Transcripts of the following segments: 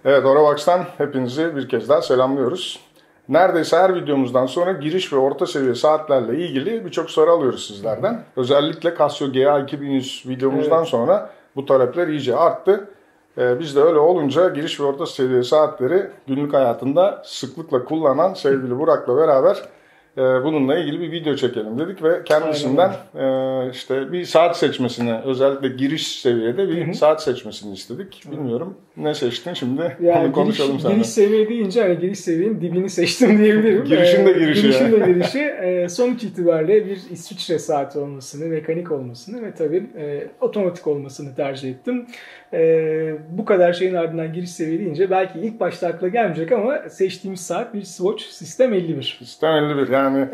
Evet, Oravax'tan hepinizi bir kez daha selamlıyoruz. Neredeyse her videomuzdan sonra giriş ve orta seviye saatlerle ilgili birçok soru alıyoruz sizlerden. Özellikle Casio GA2100 videomuzdan sonra bu talepler iyice arttı. Biz de öyle olunca giriş ve orta seviye saatleri günlük hayatında sıklıkla kullanan sevgili Burak'la beraber bununla ilgili bir video çekelim dedik ve kendisinden işte bir saat seçmesini, özellikle giriş seviyede bir saat seçmesini istedik. Bilmiyorum ne seçtin şimdi, yani onu konuşalım seninle. Giriş seviye deyince hani giriş seviyenin dibini seçtim diyebilirim. Girişin de girişi. Girişin de girişi. Sonuç itibariyle bir İsviçre saati olmasını, mekanik olmasını ve tabii otomatik olmasını tercih ettim. Bu kadar şeyin ardından giriş seviye deyince belki ilk başta akla gelmeyecek ama seçtiğimiz saat bir Swatch System 51. System 51 yani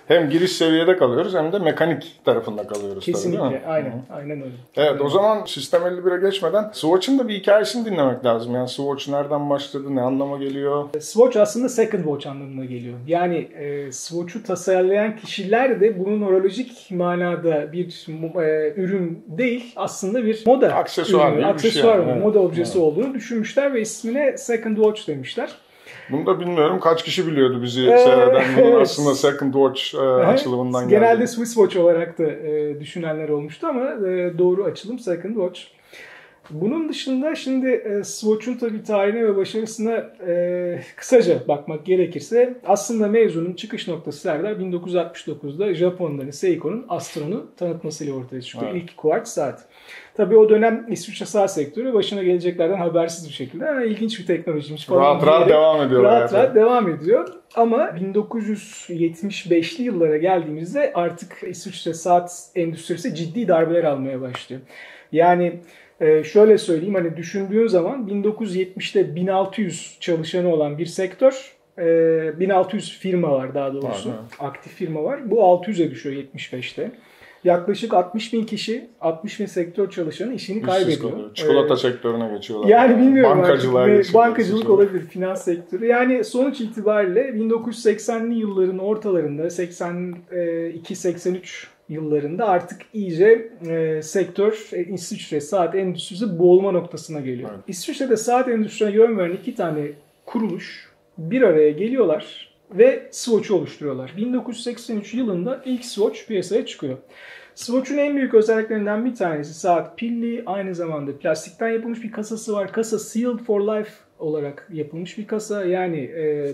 hem giriş seviyede kalıyoruz hem de mekanik tarafında kalıyoruz. Kesinlikle tabii, değil mi? Aynen öyle. Evet, o zaman System 51'e geçmeden Swatch'ın da bir hikayesini dinlemek lazım. Yani Swatch nereden başladı, ne anlama geliyor? Swatch aslında second watch anlamına geliyor. Yani Swatch'u tasarlayan kişiler de bunun horolojik manada bir ürün değil, aslında bir moda aksesuar ürünü, moda objesi olduğunu düşünmüşler ve ismine second watch demişler. Bunu da bilmiyorum kaç kişi biliyordu bizi seyreden bunun aslında second watch açılımından geldi. Genelde Swiss Watch olarak da düşünenler olmuştu ama doğru açılım second watch. Bunun dışında şimdi Swatch'un tabii tarihine ve başarısına kısaca bakmak gerekirse aslında mevzunun çıkış noktası Serdar 1969'da Japonların Seiko'nun Astron'u tanıtmasıyla ortaya çıkıyor. Evet. İlk kuartz saat. Tabii o dönem İsviçre saat sektörü başına geleceklerden habersiz bir şekilde ilginç bir teknolojimiz falan. Rahat devam ediyor. Rahat devam ediyor. Ama 1975'li yıllara geldiğimizde artık İsviçre saat endüstrisi ciddi darbeler almaya başlıyor. Yani şöyle söyleyeyim, hani düşündüğün zaman 1970'te 1600 çalışanı olan bir sektör, 1600 firma var daha doğrusu, aktif firma var. Bu 600'e düşüyor 75'te. Yaklaşık 60.000 kişi, 60.000 sektör çalışanı işini kaybediyor. Çikolata sektörüne geçiyorlar. Yani bilmiyorum bankacılık olabilir, finans sektörü. Yani sonuç itibariyle 1980'li yılların ortalarında, 82-83 yıllarında artık iyice sektör, İsviçre saat endüstrisi boğulma noktasına geliyor. Evet. İsviçre'de saat endüstrisine yön veren iki tane kuruluş bir araya geliyorlar ve Swatch'u oluşturuyorlar. 1983 yılında ilk Swatch piyasaya çıkıyor. Swatch'un en büyük özelliklerinden bir tanesi saat pilli, aynı zamanda plastikten yapılmış bir kasası var. Kasa Sealed for Life olarak yapılmış bir kasa. Yani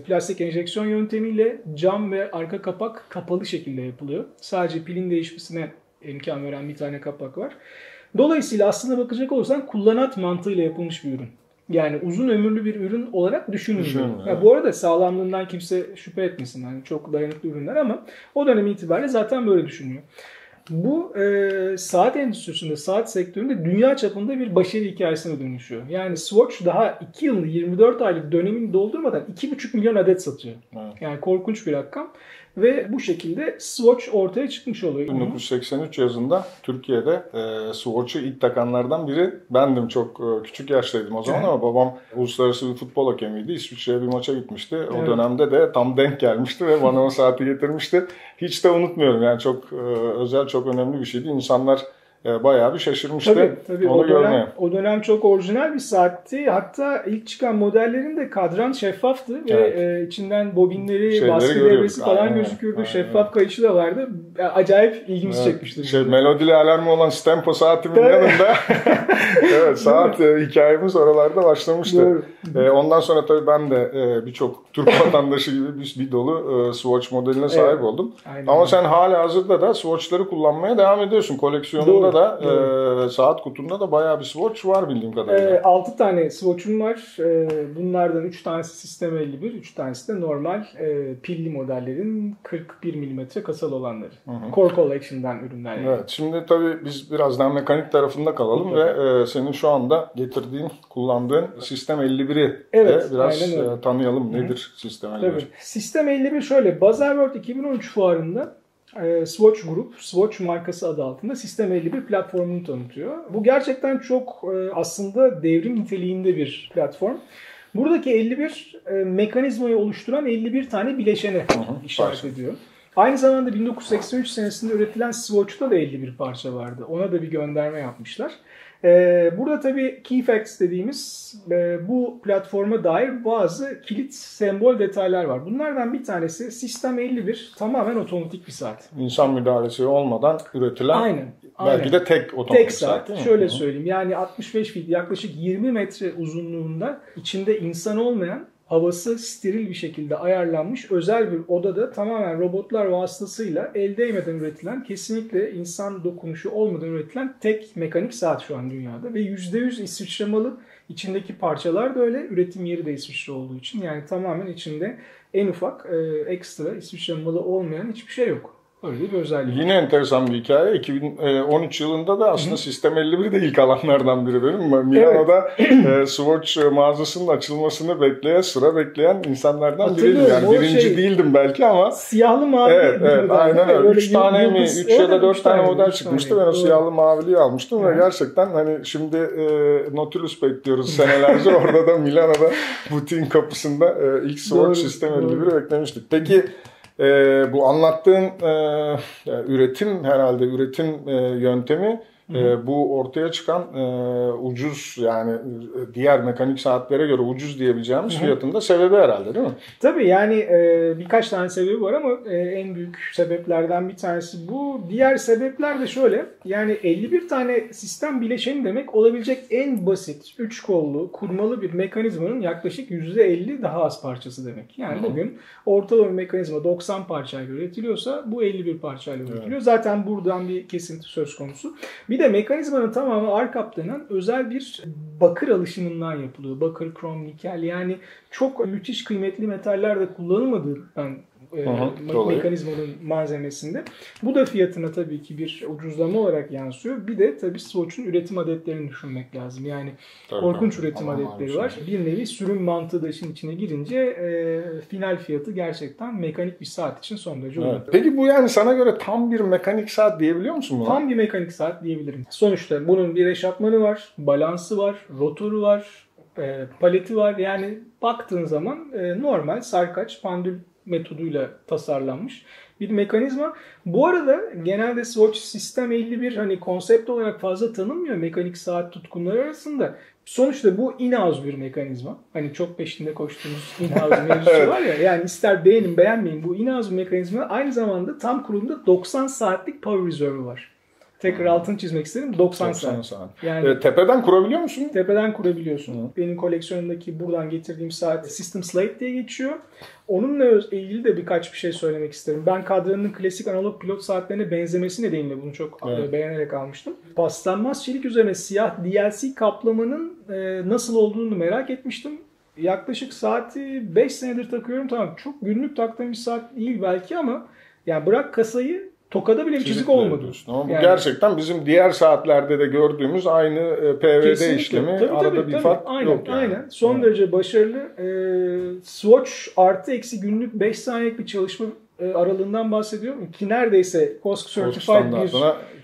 plastik enjeksiyon yöntemiyle cam ve arka kapak kapalı şekilde yapılıyor. Sadece pilin değişmesine imkan veren bir tane kapak var. Dolayısıyla aslında bakacak olursan kullanat mantığıyla yapılmış bir ürün. Yani uzun ömürlü bir ürün olarak düşünülüyor. Bu arada sağlamlığından kimse şüphe etmesin. Yani çok dayanıklı ürünler ama o dönem itibariyle zaten böyle düşünülüyor. Bu saat endüstrisinde, saat sektöründe dünya çapında bir başarı hikayesine dönüşüyor. Yani Swatch daha 2 yıllık 24 aylık dönemini doldurmadan 2,5 milyon adet satıyor. Evet. Yani korkunç bir rakam. Ve bu şekilde Swatch ortaya çıkmış oluyor. 1983 yazında Türkiye'de Swatch'u ilk takanlardan biri bendim. Çok küçük yaştaydım o zaman ama babam uluslararası bir futbol hakemiydi. İsviçre'ye bir maça gitmişti. O dönemde de tam denk gelmişti ve bana o saati getirmişti. Hiç de unutmuyorum. Yani çok özel, çok önemli bir şeydi. İnsanlar bayağı bir şaşırmıştı. Tabii. O dönem çok orijinal bir saatti. Hatta ilk çıkan modellerin de kadran şeffaftı ve içinden bobinleri, baskı devresi falan gözüküyordu. Şeffaf kayışı da vardı. Acayip ilgimizi çekmişti. Melodili alarmı olan Stempo saatimin yanında saat hikayemiz oralarda başlamıştı. Ondan sonra tabii ben de birçok Türk vatandaşı gibi bir dolu Swatch modeline sahip oldum. Ama sen halihazırda da Swatch'ları kullanmaya devam ediyorsun. Koleksiyonunda da saat kutunda da bayağı bir Swatch var bildiğim kadarıyla. 6 tane Swatch'um var. Bunlardan 3 tanesi System 51, 3 tanesi de normal pilli modellerin 41 mm kasalı olanları. Core Collection'dan ürünler. Yani. Evet, şimdi tabii biz birazdan mekanik tarafında kalalım ve senin şu anda getirdiğin, kullandığın System 51'i de biraz tanıyalım. Nedir System 51? Tabii. System 51 şöyle, Baselworld 2013 fuarında Swatch Group, Swatch markası adı altında System 51 platformunu tanıtıyor. Bu gerçekten çok aslında devrim niteliğinde bir platform. Buradaki 51 mekanizmayı oluşturan 51 tane bileşene işaret ediyor. Aynı zamanda 1983 senesinde üretilen Swatch'ta da 51 parça vardı. Ona da bir gönderme yapmışlar. Burada tabii key facts dediğimiz bu platforma dair bazı kilit sembol detaylar var. Bunlardan bir tanesi Sistem 51 tamamen otomatik bir saat. İnsan müdahalesi olmadan üretilen aynen. belki de tek otomatik saat. Şöyle söyleyeyim, yani 65 feet, yaklaşık 20 metre uzunluğunda, içinde insan olmayan, havası steril bir şekilde ayarlanmış özel bir odada tamamen robotlar vasıtasıyla el değmeden üretilen, kesinlikle insan dokunuşu olmadan üretilen tek mekanik saat şu an dünyada. Ve %100 İsviçre malı. İçindeki parçalar da öyle. Üretim yeri de İsviçre olduğu için. Yani tamamen içinde en ufak ekstra İsviçre malı olmayan hiçbir şey yok. Öyle bir özellik. Yine enteresan bir hikaye. 2013 yılında da aslında Sistem 51 de ilk alanlardan biri benim. Milano'da Swatch mağazasının açılmasını sıra bekleyen insanlardan biriydim. Yani birinci değildim belki ama. Siyahlı mavi. Evet, aynen öyle. 3 tane mi? 3 ya da 4 tane model çıkmıştı. Ben o siyahlı maviliği almıştım ve gerçekten hani şimdi Nautilus bekliyoruz senelerce. Orada da Milano'da butiğin kapısında ilk Swatch Sistem 51'i beklemiştik. Peki bu anlattığın üretim yöntemi bu ortaya çıkan ucuz, yani diğer mekanik saatlere göre ucuz diyebileceğimiz fiyatında sebebi herhalde, değil mi? Tabii, yani birkaç tane sebebi var ama en büyük sebeplerden bir tanesi bu. Diğer sebepler de şöyle, yani 51 tane sistem bileşeni demek olabilecek en basit 3 kollu kurmalı bir mekanizmanın yaklaşık %50 daha az parçası demek. Yani bugün ortalama bir mekanizma 90 parçayla üretiliyorsa bu 51 parçayla üretiliyor. Zaten buradan bir kesinti söz konusu. Bir de mekanizmanın tamamı ARCAP denen özel bir bakır alışımından yapılıyor. Bakır, krom, nikel, yani çok müthiş kıymetli metaller de kullanılmadığından mekanizmanın malzemesinde. Bu da fiyatına tabii ki bir ucuzlama olarak yansıyor. Bir de tabii Swatch'un üretim adetlerini düşünmek lazım. Yani korkunç üretim adetleri var. Bir nevi sürüm mantığı da işin içine girince final fiyatı gerçekten mekanik bir saat için son derece uygun. Peki bu, yani sana göre tam bir mekanik saat diyebiliyor musun buna? Tam bir mekanik saat diyebilirim. Sonuçta bunun bir eşapmanı var, balansı var, rotoru var, paleti var. Yani baktığın zaman normal sarkaç, pandül metoduyla tasarlanmış bir mekanizma. Bu arada genelde Swatch Sistem 51 hani konsept olarak fazla tanınmıyor mekanik saat tutkunları arasında. Sonuçta bu in-house bir mekanizma. Hani çok peşinde koştuğumuz in-house mevzusu var ya. Yani ister beğenin beğenmeyin, bu in-house bir mekanizma aynı zamanda tam kurulumda 90 saatlik power reserve'ü var. Tekrar altını çizmek istedim. 90 saat. Yani tepeden kurabiliyor musun? Tepeden kurabiliyorsun. Benim koleksiyonumdaki buradan getirdiğim saat System Slate diye geçiyor. Onunla ilgili de birkaç bir şey söylemek isterim. Ben kadranın klasik analog pilot saatlerine benzemesi nedeniyle bunu çok beğenerek almıştım. Paslanmaz çelik üzerine siyah DLC kaplamanın nasıl olduğunu merak etmiştim. Yaklaşık saati 5 senedir takıyorum. Tamam, çok günlük taktığım bir saat değil belki ama yani bırak kasayı, tokada bile bir çizik olmadı. Ama bu yani gerçekten bizim diğer saatlerde de gördüğümüz aynı PVD kesinlikle işlemi. Arada bir fark yok. Aynen. Son derece başarılı. Swatch artı eksi günlük 5 saniyelik bir çalışma aralığından bahsediyorum ki neredeyse COSC Certified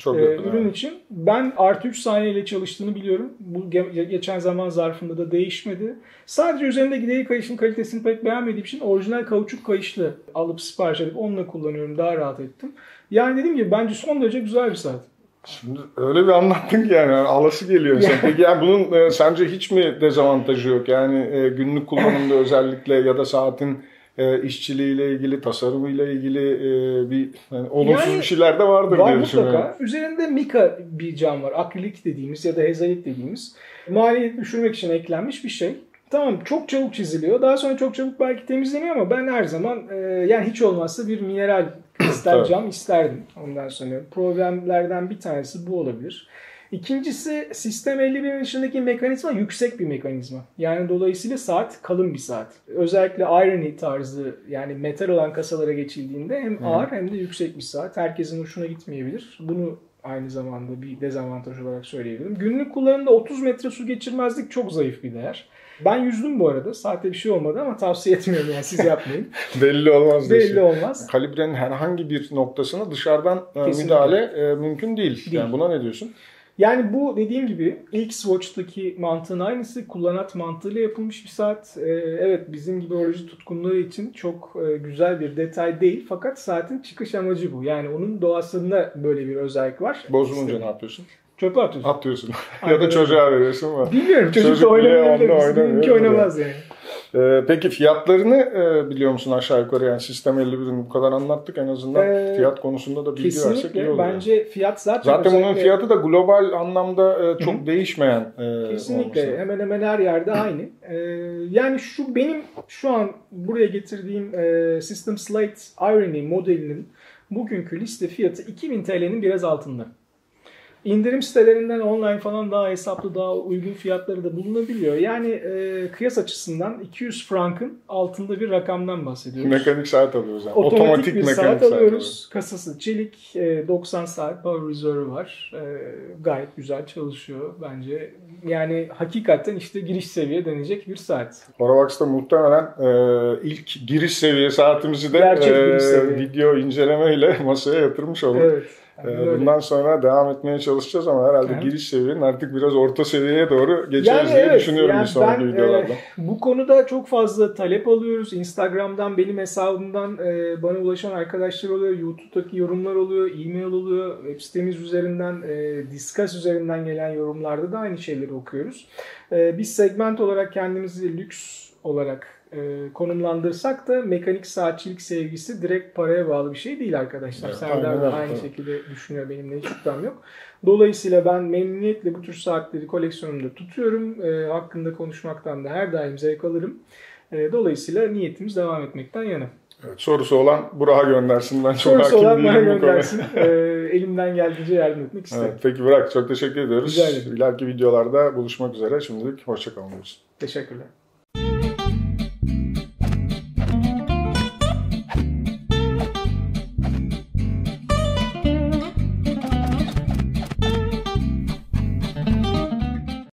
bir ürün için. Ben artı 3 saniyeyle çalıştığını biliyorum. Bu geçen zaman zarfında da değişmedi. Sadece üzerinde gideri kayışın kalitesini pek beğenmediğim için orijinal kauçuk kayışlı alıp sipariş edip onunla kullanıyorum. Daha rahat ettim. Yani dediğim gibi bence son derece güzel bir saat. Şimdi öyle bir anlattın ki yani alası geliyor insan. Peki yani bunun sence hiç mi dezavantajı yok? Yani günlük kullanımda özellikle ya da saatin işçiliğiyle ilgili, tasarımıyla ilgili bir olumsuz bir şeyler de vardır diye düşünüyorum. Mutlaka. Üzerinde mika bir cam var. Akrilik dediğimiz ya da hezalit dediğimiz. Maliyet düşürmek için eklenmiş bir şey. Tamam, çok çabuk çiziliyor. Daha sonra çok çabuk belki temizleniyor ama ben her zaman yani hiç olmazsa bir mineral kristal cam isterdim. Ondan sonra problemlerden bir tanesi bu olabilir. İkincisi, Sistem 51'in içindeki mekanizma yüksek bir mekanizma. Yani dolayısıyla saat kalın bir saat. Özellikle Irony tarzı, yani metal olan kasalara geçildiğinde hem ağır hem de yüksek bir saat. Herkesin hoşuna gitmeyebilir. Bunu aynı zamanda bir dezavantaj olarak söyleyebilirim. Günlük kullanımda 30 metre su geçirmezlik çok zayıf bir değer. Ben yüzdüm bu arada. Saatte bir şey olmadı ama tavsiye etmiyorum, yani siz yapmayın. Belli olmaz. Belli olmaz. Kalibrenin herhangi bir noktasına dışarıdan müdahale mümkün değil. Yani buna ne diyorsun? Yani bu dediğim gibi ilk Swatch'taki mantığın aynısı. Kullanat mantığıyla yapılmış bir saat. Evet, bizim gibi horoloji tutkunları için çok güzel bir detay değil. Fakat saatin çıkış amacı bu. Yani onun doğasında böyle bir özellik var. Bozulunca ne yapıyorsun? Çöpe atıyorsun. Atıyorsun. Ya da çocuğa veriyorsun mu? Bilmiyorum. Çocuk da oynamıyor. Benimki oynamaz yani. Peki fiyatlarını biliyor musun aşağı yukarı? Yani Sistem 51'in bu kadar anlattık. En azından fiyat konusunda da bilgi versek iyi olur. Bence fiyat zaten bunun fiyatı da global anlamda çok değişmeyen kesinlikle olması. hemen hemen her yerde aynı. Yani benim şu an buraya getirdiğim System Slate Irony modelinin bugünkü liste fiyatı 2000 TL'nin biraz altında. İndirim sitelerinden online falan daha hesaplı, daha uygun fiyatları da bulunabiliyor. Yani kıyas açısından 200 frankın altında bir rakamdan bahsediyoruz. Mekanik saat alıyoruz yani. Otomatik bir saat alıyoruz. Kasası çelik, 90 saat power reserve var. Gayet güzel çalışıyor bence. Yani hakikaten işte giriş seviye denecek bir saat. Horavax'ta muhtemelen ilk giriş seviye saatimizi de video incelemeyle masaya yatırmış olduk. Evet. Bundan sonra devam etmeye çalışacağız ama herhalde giriş seviyenin artık biraz orta seviyeye doğru geçeriz diye düşünüyorum bir sonraki videolarda. Bu konuda çok fazla talep alıyoruz. Instagram'dan, benim hesabımdan bana ulaşan arkadaşlar oluyor. YouTube'daki yorumlar oluyor, e-mail oluyor. Web sitemiz üzerinden, Discuss üzerinden gelen yorumlarda da aynı şeyleri okuyoruz. Biz segment olarak kendimizi lüks olarak konumlandırsak da mekanik saatçilik sevgisi direkt paraya bağlı bir şey değil arkadaşlar. Evet, Serdar da aynı şekilde düşünüyor, benimle hiç şüphem yok. Dolayısıyla ben memnuniyetle bu tür saatleri koleksiyonumda tutuyorum. Hakkında konuşmaktan da her daim zevk alırım. Dolayısıyla niyetimiz devam etmekten yana. Evet, sorusu olan Burak'a göndersin. Ben çok hakim değilim bu göndersin. Elimden geldiğince yardım etmek isterim. Evet, peki Burak, çok teşekkür ediyoruz. İleriki videolarda buluşmak üzere. Şimdilik hoşça kalın. Teşekkürler.